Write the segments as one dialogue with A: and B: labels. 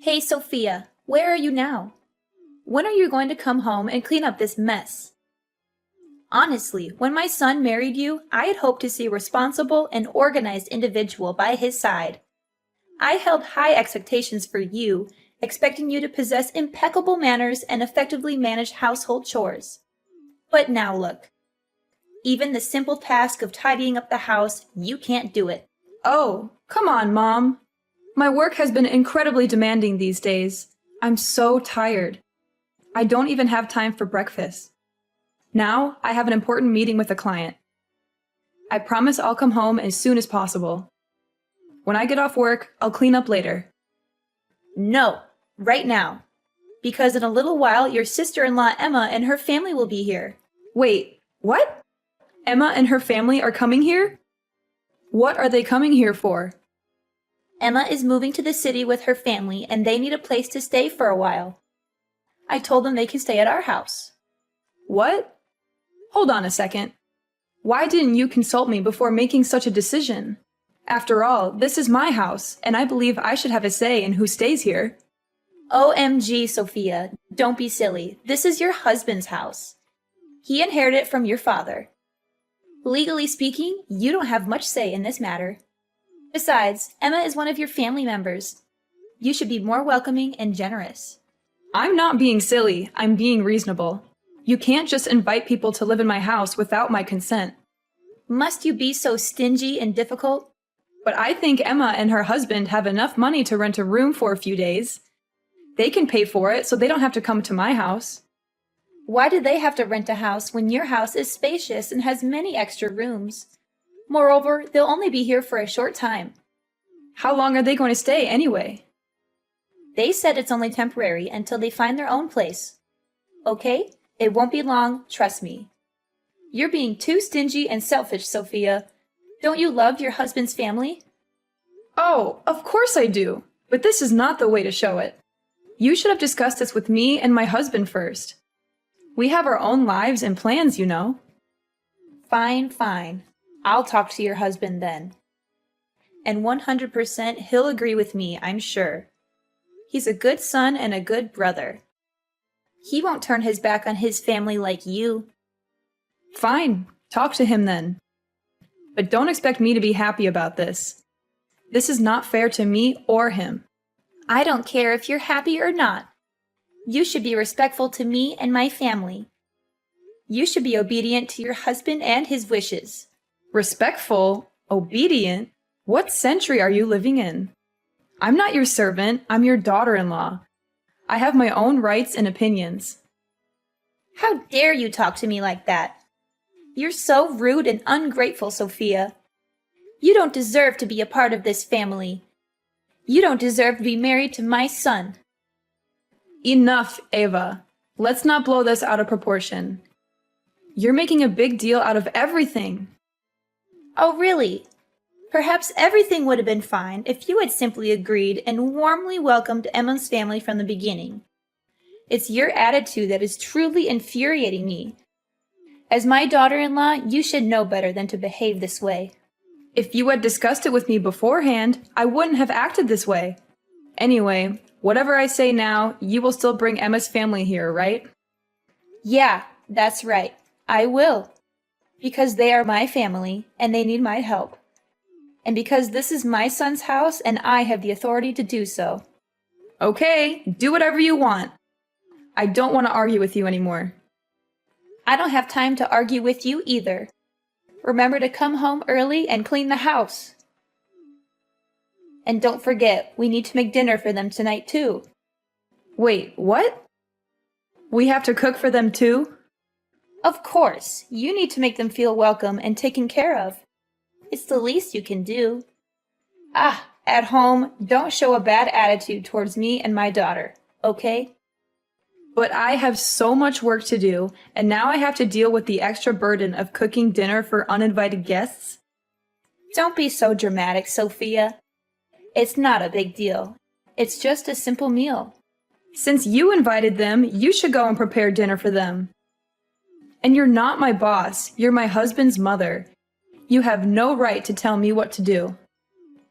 A: Hey, Sophia, where are you now? When are you going to come home and clean up this mess? Honestly, when my son married you, I had hoped to see a responsible and organized individual by his side. I held high expectations for you, expecting you to possess impeccable manners and effectively manage household chores. But now look. Even the simple task of tidying up the house, you can't do it.
B: Oh, come on, Mom. My work has been incredibly demanding these days. I'm so tired. I don't even have time for breakfast. Now, I have an important meeting with a client. I promise I'll come home as soon as possible. When I get off work, I'll clean up later.
A: No, right now. Because in a little while, your sister-in-law Emma and her family will be here.
B: Wait, what? Emma and her family are coming here? What are they coming here for?
A: Emma is moving to the city with her family and they need a place to stay for a while. I told them they can stay at our house.
B: What? Hold on a second. Why didn't you consult me before making such a decision? After all, this is my house, and I believe I should have a say in who stays here.
A: OMG, Sophia, don't be silly. This is your husband's house. He inherited it from your father. Legally speaking, you don't have much say in this matter. Besides, Emma is one of your family members. You should be more welcoming and generous.
B: I'm not being silly, I'm being reasonable. You can't just invite people to live in my house without my consent.
A: Must you be so stingy and difficult?
B: But I think Emma and her husband have enough money to rent a room for a few days. They can pay for it so they don't have to come to my house.
A: Why do they have to rent a house when your house is spacious and has many extra rooms? Moreover, they'll only be here for a short time.
B: How long are they going to stay anyway?
A: They said it's only temporary until they find their own place. Okay? It won't be long, trust me. You're being too stingy and selfish, Sophia. Don't you love your husband's family?
B: Oh, of course I do. But this is not the way to show it. You should have discussed this with me and my husband first. We have our own lives and plans, you know.
A: Fine, fine. I'll talk to your husband then. And 100% he'll agree with me, I'm sure. He's a good son and a good brother. He won't turn his back on his family like you.
B: Fine, talk to him then. But don't expect me to be happy about this. This is not fair to me or him.
A: I don't care if you're happy or not. You should be respectful to me and my family. You should be obedient to your husband and his wishes.
B: Respectful? Obedient? What century are you living in? I'm not your servant, I'm your daughter-in-law. I have my own rights and opinions.
A: How dare you talk to me like that? You're so rude and ungrateful, Sophia. You don't deserve to be a part of this family. You don't deserve to be married to my son.
B: Enough, Ava. Let's not blow this out of proportion. You're making a big deal out of everything.
A: Oh, really? Perhaps everything would have been fine if you had simply agreed and warmly welcomed Emma's family from the beginning. It's your attitude that is truly infuriating me. As my daughter-in-law, you should know better than to behave this way.
B: If you had discussed it with me beforehand, I wouldn't have acted this way. Anyway, whatever I say now, you will still bring Emma's family here, right?
A: Yeah, that's right. I will. Because they are my family, and they need my help. And because this is my son's house, and I have the authority to do so.
B: Okay, do whatever you want. I don't want to argue with you anymore.
A: I don't have time to argue with you either. Remember to come home early and clean the house. And don't forget, we need to make dinner for them tonight too.
B: Wait, what? We have to cook for them too?
A: Of course, you need to make them feel welcome and taken care of. It's the least you can do. At home, don't show a bad attitude towards me and my daughter, okay?
B: But I have so much work to do, and now I have to deal with the extra burden of cooking dinner for uninvited guests.
A: Don't be so dramatic, Sophia. It's not a big deal. It's just a simple meal.
B: Since you invited them, you should go and prepare dinner for them. And you're not my boss, you're my husband's mother. You have no right to tell me what to do.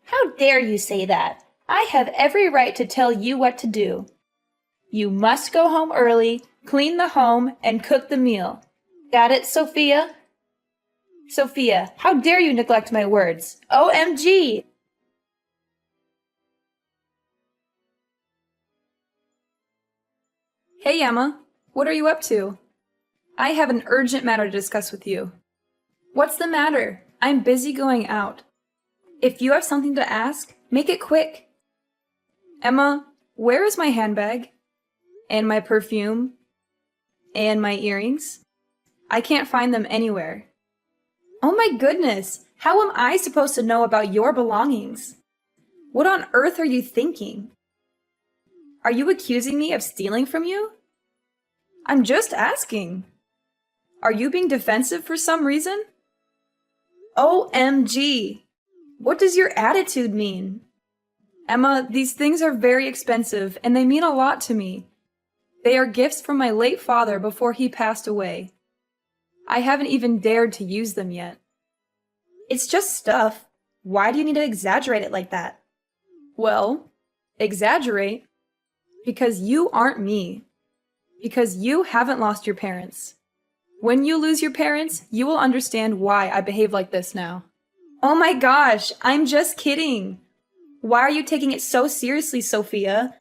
A: How dare you say that? I have every right to tell you what to do. You must go home early, clean the home, and cook the meal. Got it, Sophia? Sophia, how dare you neglect my words? OMG!
B: Hey, Emma. What are you up to? I have an urgent matter to discuss with you. What's the matter? I'm busy going out. If you have something to ask, make it quick. Emma, where is my handbag? And my perfume? And my earrings? I can't find them anywhere. Oh my goodness! How am I supposed to know about your belongings? What on earth are you thinking? Are you accusing me of stealing from you? I'm just asking. Are you being defensive for some reason? OMG! What does your attitude mean? Emma, these things are very expensive and they mean a lot to me. They are gifts from my late father before he passed away. I haven't even dared to use them yet.
A: It's just stuff. Why do you need to exaggerate it like that?
B: Well, exaggerate? Because you aren't me. Because you haven't lost your parents. When you lose your parents, you will understand why I behave like this now.
A: Oh my gosh, I'm just kidding. Why are you taking it so seriously, Sophia?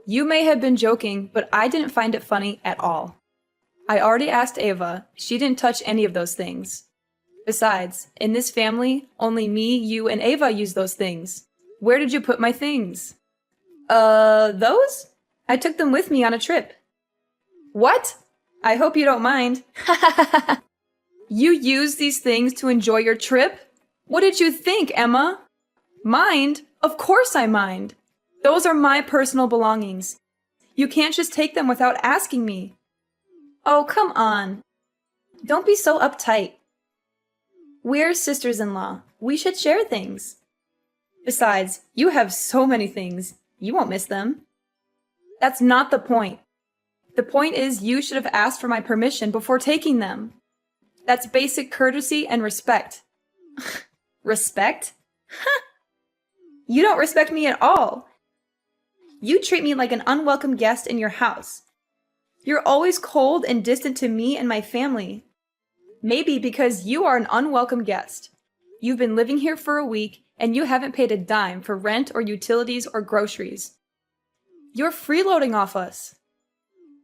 B: You may have been joking, but I didn't find it funny at all. I already asked Ava. She didn't touch any of those things. Besides, in this family, only me, you, and Ava use those things. Where did you put my things?
A: Those?
B: I took them with me on a trip. What? I hope you don't mind. You used these things to enjoy your trip? What did you think, Emma? Mind? Of course I mind. Those are my personal belongings. You can't just take them without asking me.
A: Oh, come on. Don't be so uptight. We're sisters-in-law. We should share things.
B: Besides, you have so many things. You won't miss them. That's not the point. The point is you should have asked for my permission before taking them. That's basic courtesy and respect.
A: Respect? You don't respect me at all. You treat me like an unwelcome guest in your house. You're always cold and distant to me and my family.
B: Maybe because you are an unwelcome guest. You've been living here for a week and you haven't paid a dime for rent or utilities or groceries. You're freeloading off us.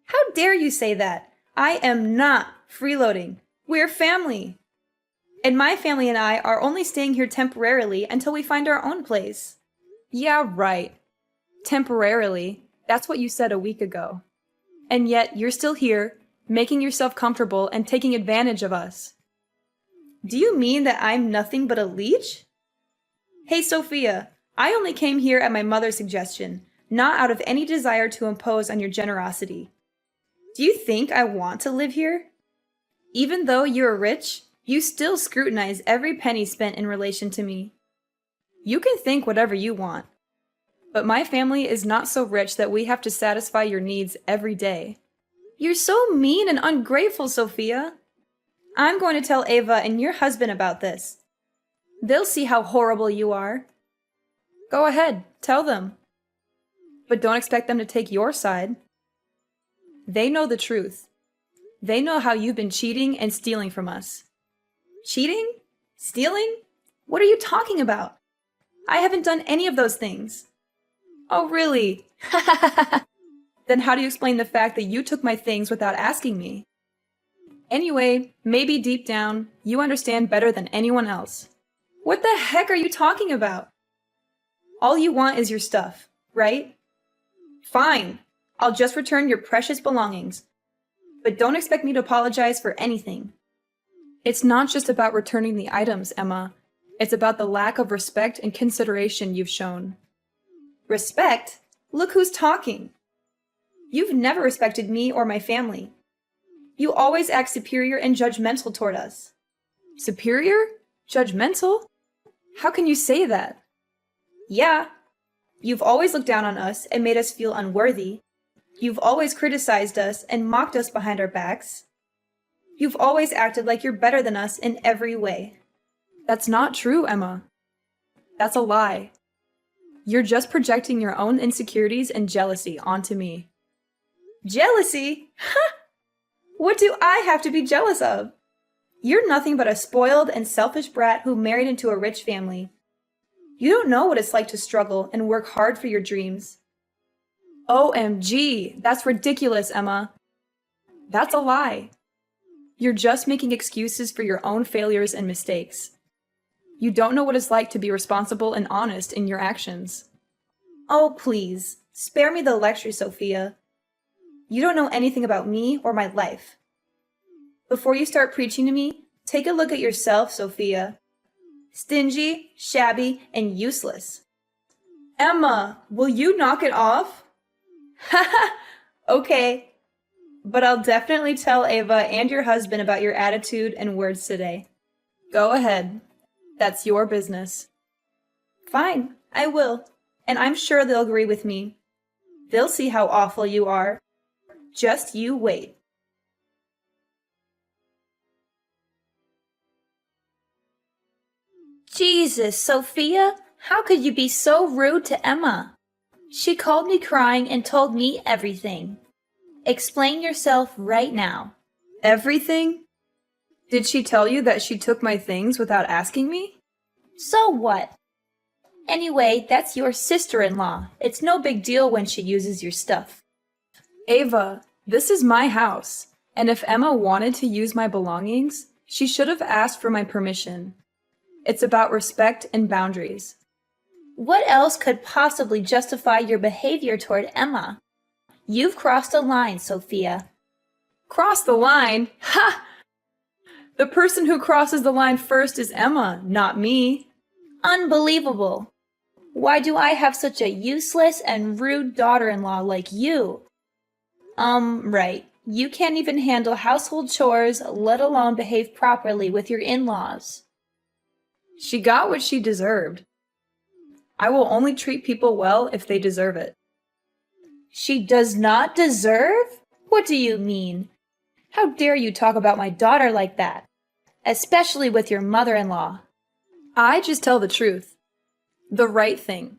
A: How dare you say that? I am not freeloading. We're family. And my family and I are only staying here temporarily until we find our own place.
B: Yeah, right. Temporarily. That's what you said a week ago. And yet you're still here, making yourself comfortable and taking advantage of us.
A: Do you mean that I'm nothing but a leech? Hey, Sophia, I only came here at my mother's suggestion, not out of any desire to impose on your generosity. Do you think I want to live here? Even though you're rich, you still scrutinize every penny spent in relation to me.
B: You can think whatever you want. But my family is not so rich that we have to satisfy your needs every day.
A: You're so mean and ungrateful, Sophia. I'm going to tell Ava and your husband about this. They'll see how horrible you are.
B: Go ahead, tell them. But don't expect them to take your side. They know the truth. They know how you've been cheating and stealing from us.
A: Cheating? Stealing? What are you talking about? I haven't done any of those things.
B: Oh, really? Then how do you explain the fact that you took my things without asking me? Anyway, maybe deep down, you understand better than anyone else.
A: What the heck are you talking about? All you want is your stuff, right? Fine. I'll just return your precious belongings. But don't expect me to apologize for anything.
B: It's not just about returning the items, Emma. It's about the lack of respect and consideration you've shown.
A: Respect? Look who's talking. You've never respected me or my family. You always act superior and judgmental toward us.
B: Superior? Judgmental? How can you say that?
A: Yeah. You've always looked down on us and made us feel unworthy. You've always criticized us and mocked us behind our backs. You've always acted like you're better than us in every way.
B: That's not true, Emma. That's a lie. You're just projecting your own insecurities and jealousy onto me. Jealousy? Ha! What do I have to be jealous of? You're nothing but a spoiled and selfish brat who married into a rich family. You don't know what it's like to struggle and work hard for your dreams. OMG, that's ridiculous, Emma. That's a lie. You're just making excuses for your own failures and mistakes. You don't know what it's like to be responsible and honest in your actions. Oh, please, spare me the lecture, Sophia. You don't know anything about me or my life. Before you start preaching to me, take a look at yourself, Sophia. Stingy, shabby, and useless. Emma, will you knock it off? Haha, okay. But I'll definitely tell Ava and your husband about your attitude and words today. Go ahead. That's your business. Fine, I will. And I'm sure they'll agree with me. They'll see how awful you are. Just you wait.
A: Jesus, Sophia, how could you be so rude to Emma? She called me crying and told me everything. Explain yourself right now.
B: Everything? Did she tell you that she took my things without asking me?
A: So what? Anyway, that's your sister-in-law. It's no big deal when she uses your stuff.
B: Ava, this is my house, and if Emma wanted to use my belongings, she should have asked for my permission. It's about respect and boundaries.
A: What else could possibly justify your behavior toward Emma? You've crossed a line, Sophia.
B: Cross the line? Ha! The person who crosses the line first is Emma, not me.
A: Unbelievable. Why do I have such a useless and rude daughter-in-law like you? Right. You can't even handle household chores, let alone behave properly with your in-laws.
B: She got what she deserved. I will only treat people well if they deserve it.
A: She does not deserve? What do you mean? How dare you talk about my daughter like that? Especially with your mother-in-law.
B: I just tell the truth. The right thing.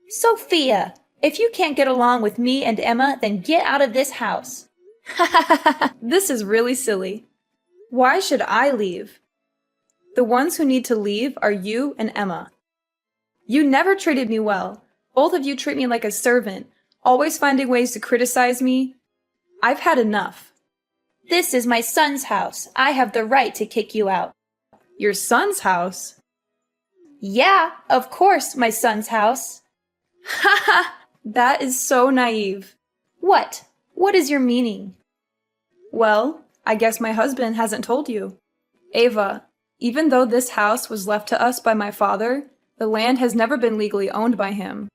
A: Sophia, if you can't get along with me and Emma, then get out of this house.
B: This is really silly. Why should I leave? The ones who need to leave are you and Emma. You never treated me well. Both of you treat me like a servant, always finding ways to criticize me. I've had enough.
A: This is my son's house. I have the right to kick you out.
B: Your son's house?
A: Yeah, of course, my son's house.
B: Haha, that is so naive.
A: What? What is your meaning?
B: Well, I guess my husband hasn't told you. Ava, even though this house was left to us by my father, the land has never been legally owned by him.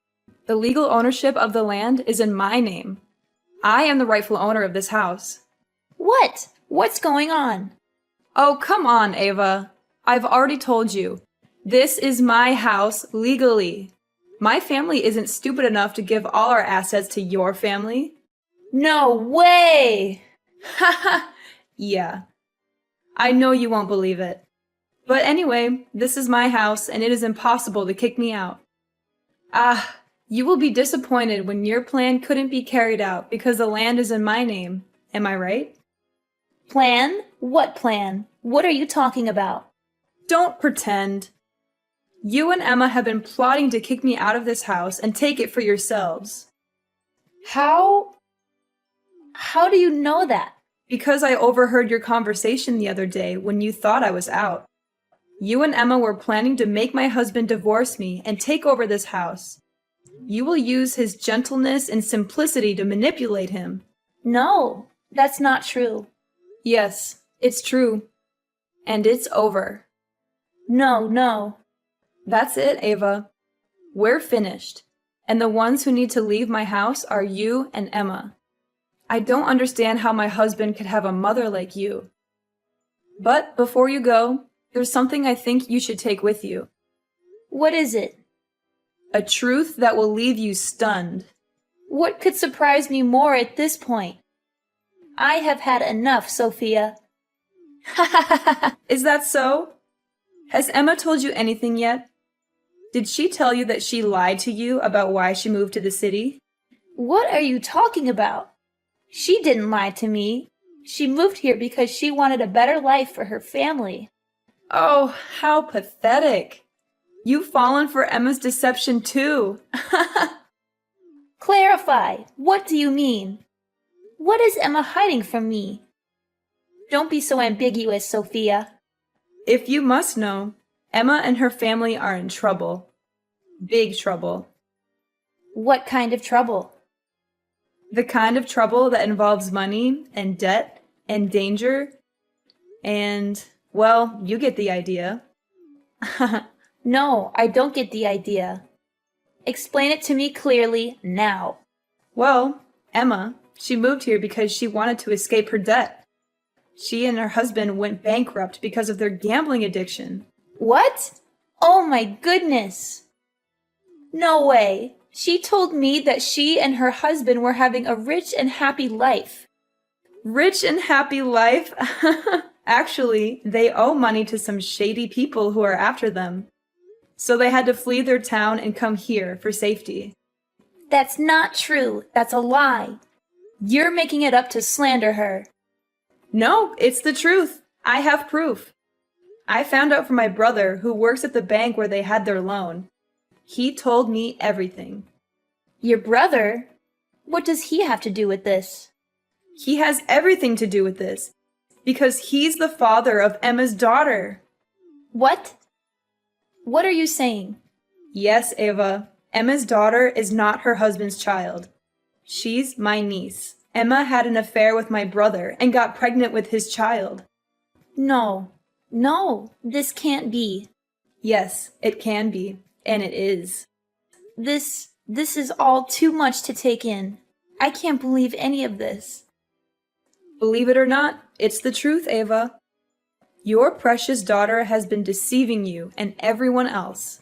B: The legal ownership of the land is in my name. I am the rightful owner of this house.
A: What? What's going on?
B: Oh, come on, Ava. I've already told you. This is my house legally. My family isn't stupid enough to give all our assets to your family.
A: No way!
B: Haha, yeah. I know you won't believe it. But anyway, this is my house and it is impossible to kick me out. Ah, you will be disappointed when your plan couldn't be carried out because the land is in my name. Am I right?
A: Plan? What plan? What are you talking about?
B: Don't pretend. You and Emma have been plotting to kick me out of this house and take it for yourselves.
A: How do you know that?
B: Because I overheard your conversation the other day when you thought I was out. You and Emma were planning to make my husband divorce me and take over this house. You will use his gentleness and simplicity to manipulate him.
A: No, that's not true.
B: Yes, it's true. And it's over.
A: No.
B: That's it, Ava. We're finished. And the ones who need to leave my house are you and Emma. I don't understand how my husband could have a mother like you. But before you go, there's something I think you should take with you.
A: What is it?
B: A truth that will leave you stunned.
A: What could surprise me more at this point? I have had enough, Sophia.
B: Is that so? Has Emma told you anything yet? Did she tell you that she lied to you about why she moved to the city?
A: What are you talking about? She didn't lie to me. She moved here because she wanted a better life for her family.
B: Oh, how pathetic. You've fallen for Emma's deception too.
A: Clarify. What do you mean? What is Emma hiding from me? Don't be so ambiguous, Sophia.
B: If you must know, Emma and her family are in trouble. Big trouble.
A: What kind of trouble?
B: The kind of trouble that involves money and debt and danger and, well, you get the idea.
A: No, I don't get the idea. Explain it to me clearly now.
B: Well, Emma, she moved here because she wanted to escape her debt. She and her husband went bankrupt because of their gambling addiction.
A: What? Oh my goodness! No way! She told me that she and her husband were having a rich and happy life.
B: Rich and happy life? Actually, they owe money to some shady people who are after them. So they had to flee their town and come here for safety.
A: That's not true. That's a lie. You're making it up to slander her.
B: No, it's the truth. I have proof. I found out from my brother who works at the bank where they had their loan. He told me everything.
A: Your brother? What does he have to do with this?
B: He has everything to do with this because he's the father of Emma's daughter.
A: What? What are you saying?
B: Yes, Ava. Emma's daughter is not her husband's child. She's my niece. Emma had an affair with my brother and got pregnant with his child.
A: No, this can't be.
B: Yes, it can be, and it is.
A: This is all too much to take in. I can't believe any of this.
B: Believe it or not, it's the truth, Ava. Your precious daughter has been deceiving you and everyone else.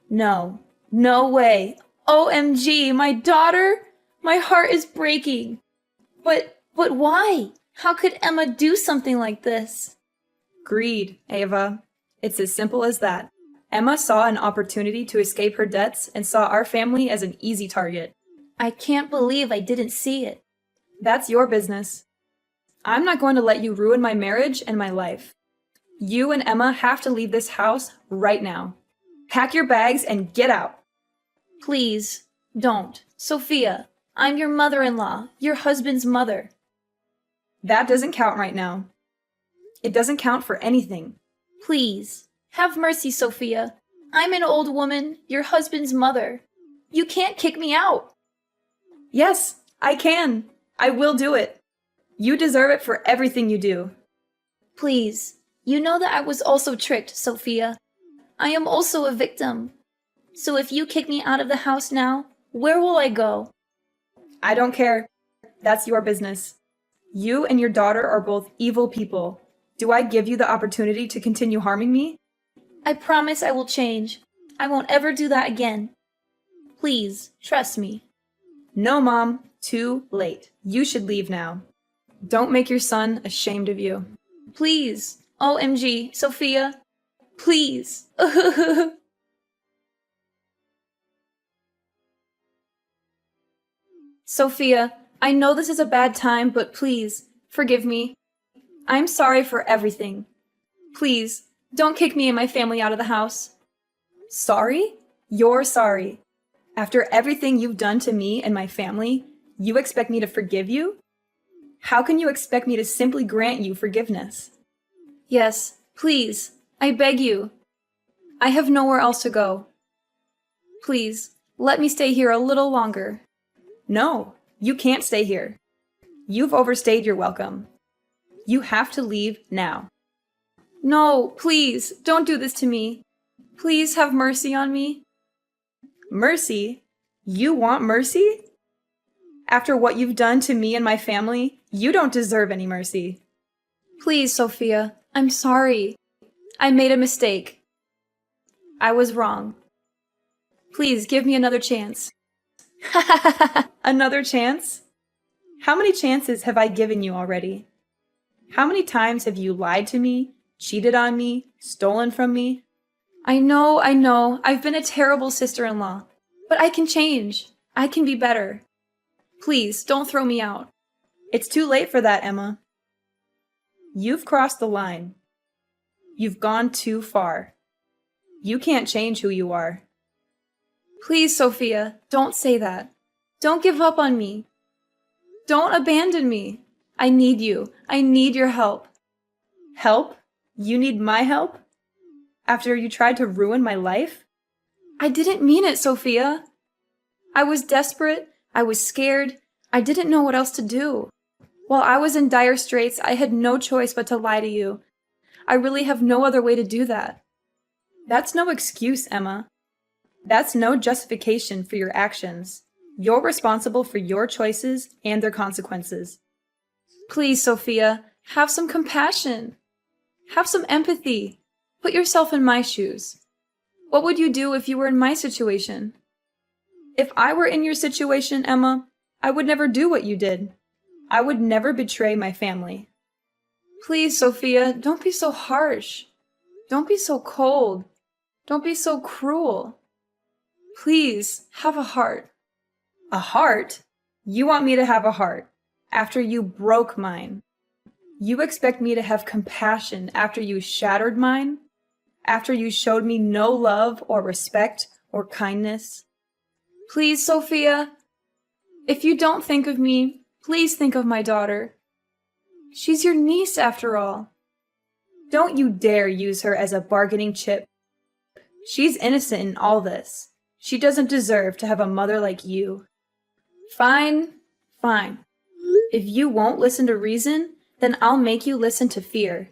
A: No way. OMG, my daughter? My heart is breaking. But why? How could Emma do something like this?
B: Greed, Ava. It's as simple as that. Emma saw an opportunity to escape her debts and saw our family as an easy target.
A: I can't believe I didn't see it.
B: That's your business. I'm not going to let you ruin my marriage and my life. You and Emma have to leave this house right now. Pack your bags and get out.
A: Please, don't. Sophia, I'm your mother-in-law, your husband's mother.
B: That doesn't count right now. It doesn't count for anything.
A: Please, have mercy, Sophia. I'm an old woman, your husband's mother. You can't kick me out.
B: Yes, I can. I will do it. You deserve it for everything you do.
A: Please, you know that I was also tricked, Sophia. I am also a victim. So if you kick me out of the house now, where will I go?
B: I don't care. That's your business. You and your daughter are both evil people. Do I give you the opportunity to continue harming me?
A: I promise I will change. I won't ever do that again. Please, trust me.
B: No, Mom. Too late. You should leave now. Don't make your son ashamed of you.
A: Please. OMG, Sophia. Please.
B: Sophia, I know this is a bad time, but please, forgive me. I'm sorry for everything. Please, don't kick me and my family out of the house. Sorry? You're sorry. After everything you've done to me and my family, you expect me to forgive you? How can you expect me to simply grant you forgiveness? Yes, please, I beg you. I have nowhere else to go. Please, let me stay here a little longer. No, you can't stay here. You've overstayed your welcome. You have to leave now. No, please, don't do this to me. Please have mercy on me. Mercy? You want mercy? After what you've done to me and my family, you don't deserve any mercy. Please, Sophia, I'm sorry. I made a mistake. I was wrong. Please give me another chance. Another chance? How many chances have I given you already? How many times have you lied to me, cheated on me, stolen from me? I know, I've been a terrible sister-in-law. But I can change. I can be better. Please, don't throw me out.
C: It's too late for that, Emma. You've crossed the line. You've gone too far. You can't change who you are.
B: Please, Sophia, don't say that. Don't give up on me. Don't abandon me. I need you. I need your help.
C: Help? You need my help? After you tried to ruin my life?
B: I didn't mean it, Sophia. I was desperate. I was scared. I didn't know what else to do. While I was in dire straits, I had no choice but to lie to you. I really have no other way to do that.
C: That's no excuse, Emma. That's no justification for your actions. You're responsible for your choices and their consequences.
B: Please, Sophia, have some compassion. Have some empathy. Put yourself in my shoes. What would you do if you were in my situation?
C: If I were in your situation, Emma, I would never do what you did. I would never betray my family.
B: Please, Sophia, don't be so harsh. Don't be so cold. Don't be so cruel. Please, have a heart.
C: A heart? You want me to have a heart after you broke mine? You expect me to have compassion after you shattered mine? After you showed me no love or respect or kindness?
B: Please, Sophia, if you don't think of me, please think of my daughter. She's your niece, after all.
C: Don't you dare use her as a bargaining chip. She's innocent in all this. She doesn't deserve to have a mother like you. Fine, fine. If you won't listen to reason, then I'll make you listen to fear.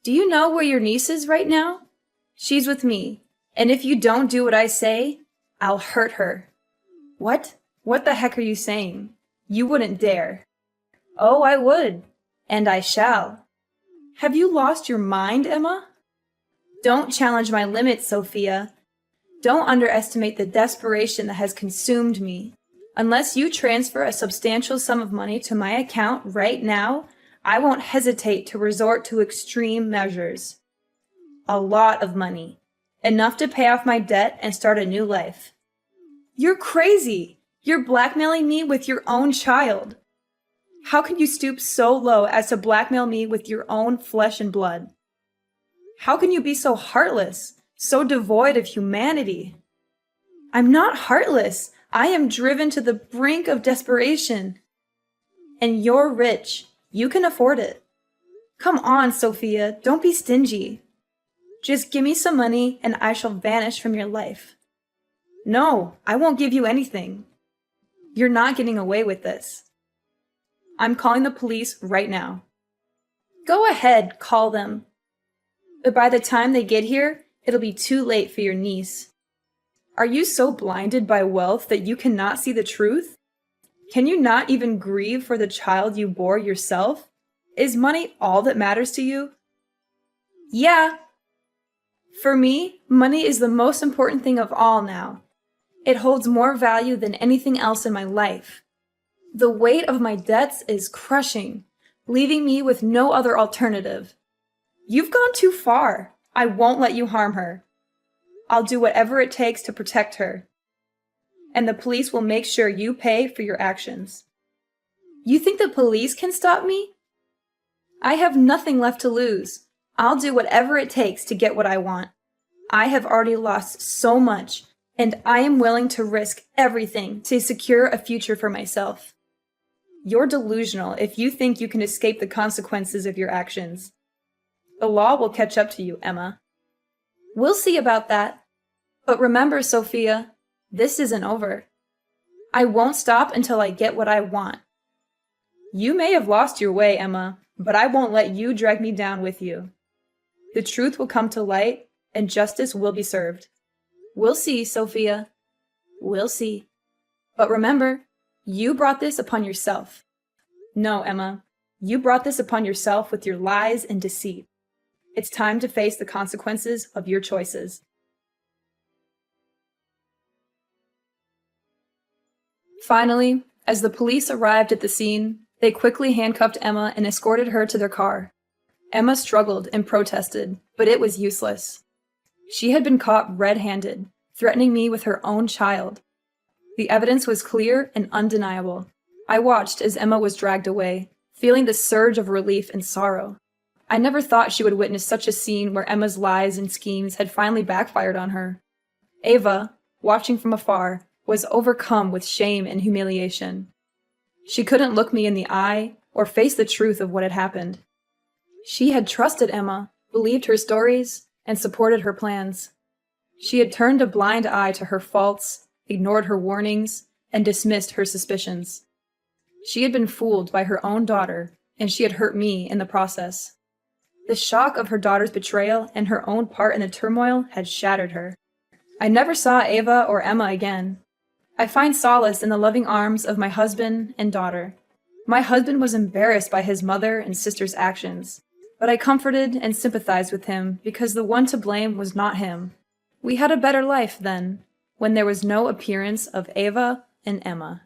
C: Do you know where your niece is right now? She's with me, and if you don't do what I say, I'll hurt her. What? What the heck are you saying? You wouldn't dare. Oh, I would, and I shall. Have you lost your mind, Emma? Don't challenge my limits, Sophia. Don't underestimate the desperation that has consumed me. Unless you transfer a substantial sum of money to my account right now, I won't hesitate to resort to extreme measures. A lot of money. Enough to pay off my debt and start a new life. You're crazy! You're blackmailing me with your own child. How can you stoop so low as to blackmail me with your own flesh and blood? How can you be so heartless, so devoid of humanity? I'm not heartless. I am driven to the brink of desperation. And you're rich. You can afford it. Come on, Sophia, don't be stingy. Just give me some money and I shall vanish from your life. No, I won't give you anything. You're not getting away with this. I'm calling the police right now. Go ahead, call them. But by the time they get here, it'll be too late for your niece. Are you so blinded by wealth that you cannot see the truth? Can you not even grieve for the child you bore yourself? Is money all that matters to you? Yeah. For me, money is the most important thing of all now. It holds more value than anything else in my life. The weight of my debts is crushing, leaving me with no other alternative. You've gone too far. I won't let you harm her. I'll do whatever it takes to protect her. And the police will make sure you pay for your actions. You think the police can stop me? I have nothing left to lose. I'll do whatever it takes to get what I want. I have already lost so much, and I am willing to risk everything to secure a future for myself. You're delusional if you think you can escape the consequences of your actions. The law will catch up to you, Emma. We'll see about that. But remember, Sophia, this isn't over. I won't stop until I get what I want. You may have lost your way, Emma, but I won't let you drag me down with you. The truth will come to light, and justice will be served. We'll see, Sophia. We'll see. But remember, you brought this upon yourself. No, Emma, you brought this upon yourself with your lies and deceit. It's time to face the consequences of your choices. Finally, as the police arrived at the scene, they quickly handcuffed Emma and escorted her to their car. Emma struggled and protested, but it was useless.
B: She had been caught red-handed, threatening me with her own child. The evidence was clear and undeniable. I watched as Emma was dragged away, feeling the surge of relief and sorrow. I never thought she would witness such a scene where Emma's lies and schemes had finally backfired on her. Ava, watching from afar, was overcome with shame and humiliation. She couldn't look me in the eye or face the truth of what had happened. She had trusted Emma, believed her stories, and supported her plans. She had turned a blind eye to her faults, ignored her warnings, and dismissed her suspicions. She had been fooled by her own daughter, and she had hurt me in the process. The shock of her daughter's betrayal and her own part in the turmoil had shattered her. I never saw Ava or Emma again. I find solace in the loving arms of my husband and daughter. My husband was embarrassed by his mother and sister's actions, but I comforted and sympathized with him because the one to blame was not him. We had a better life then, when there was no appearance of Ava and Emma.